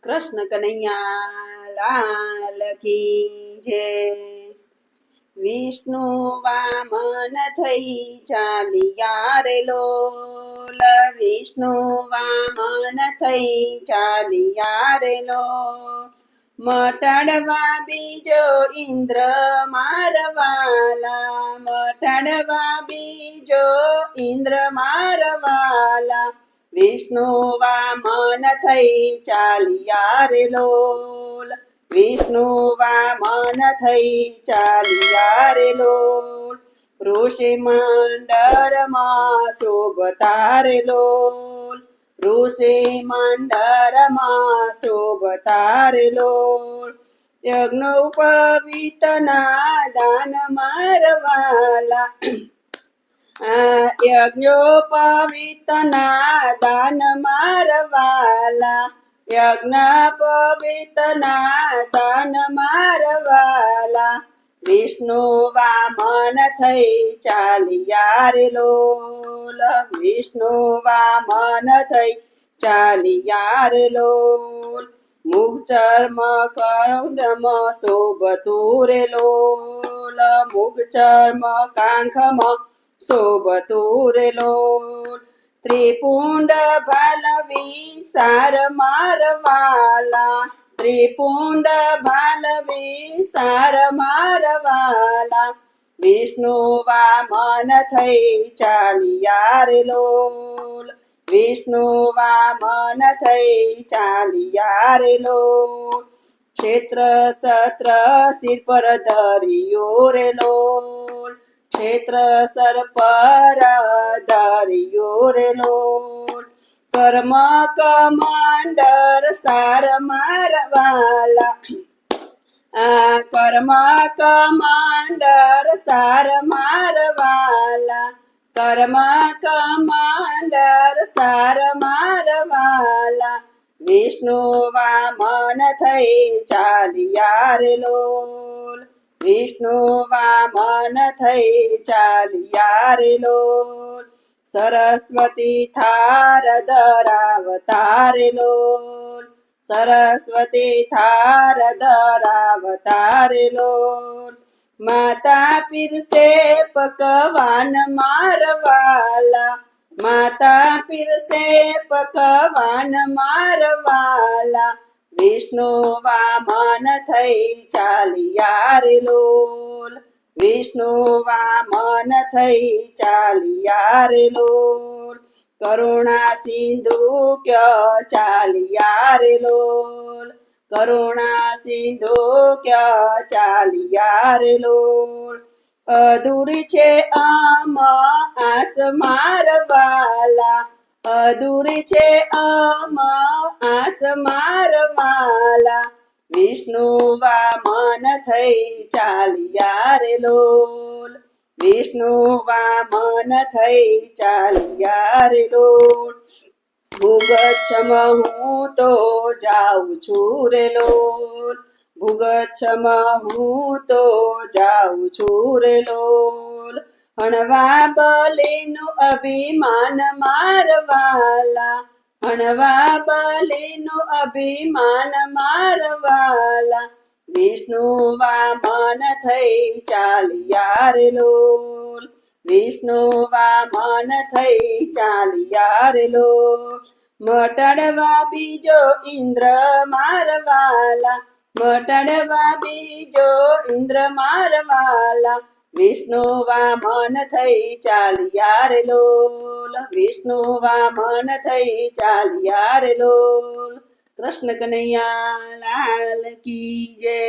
કૃષ્ણ કનૈયા લાલ કી જય. વિષ્ણુ વામન થઈ ચાલિયા રે લોલ, વિષ્ણુ વામન થઈ ચાલિયા રે લોલ. મટાડવા બીજો ઇન્દ્ર મારવાલા, મટાડવા બીજો ઇન્દ્ર મારવાલા. વિષ્ણુ વામન થઈ ચાલિયા રે લોલ, વિષ્ણુ વામન થઈ ચાલિયા રે લોલ. ઋષિ મંડળમાં શોભતા રે લોલ, ઋષિ મંડળમાં શોભતા રે લોલ. યજ્ઞોપવીતના દાન મારવાલા, યજ્ઞોપવીતના દાન મારવાલા, યજ્ઞોપવીતના દાન મારવાલા. વિષ્ણુ વામન થઈ ચાલિયા રે લોલ, વિષ્ણુ વામન થઈ ચાલિયા રે લોલ. મુખ ચર્મ કરુણમાં શોભતું રે લોલ, મુખ ચર્મ કાંખમાં શોભતું રે લોલ. ત્રિપુંડ ભાલવી સાર મારવાલા, ત્રિપુંડ ભાલવી સાર મારવાલા. વિષ્ણુ વામન થઈ ચાલિયા રે લોલ, વિષ્ણુ વામન થઈ ચાલિયા રે લોલ. ક્ષેત્ર સત્ર શિર પર ધર્યો રે લોલ, ક્ષેત્ર સર પર ધર્યો રે લોલ. કર્મ કમાંડર સાર મારવાલા, કર્મ કમાંડર સાર મારવાલા, કર્મ કમાંડર સાર મારવાલા. વિષ્ણુ વામન થઈ ચાલિયા રે લોલ, વિષ્ણુ વામન થઈ ચાલિયા રે લોલ. સરસ્વતી થાર ધરાવતા રે લોલ, સરસ્વતી થાર ધરાવતા રે લોલ. માતા પીરસે પકવાન મારવાલા, માતા પીરસે પકવાન મારવાલા. વિષ્ણુ વામન થઈ ચાલિયા રે લોલ, વિષ્ણુ વામન થઈ ચાલિયા રે લોલ. કરુણા સિંધુ ક્યો ચાલિયા રે લોલ, કરુણા સિંધુ ક્યો ચાલિયા રે લોલ. અધૂરી છે આમાં આસ મારવાલા, અધૂરી છે આમાં આસ મારવાલા. વિષ્ણુ વામન થઈ ચાલિયા રે લોલ, વિષ્ણુ વામન થઈ ચાલિયા રે લોલ. ભૂગચ્છમ હું તો જાઉં છું રે લોલ, ભૂગચ્છમ હું તો જાઉં છું રે લોલ. હણવા બલીનું અભિમાન મારવાલા, હણવા બલીનું અભિમાન મારવાલા. વિષ્ણુ વામન થઈ ચાલિયા રે લોલ, વિષ્ણુ વામન થઈ ચાલિયા રે લોલ. મટાડવા બીજો ઇન્દ્ર મારવાલા, મટાડવા બીજો ઇન્દ્ર મારવાલા. વિષ્ણુ વામન થઈ ચાલિયા રે લોલ, વિષ્ણુ વામન થઈ ચાલિયા રે લોલ. કૃષ્ણ કનૈયા લાલ કી જય.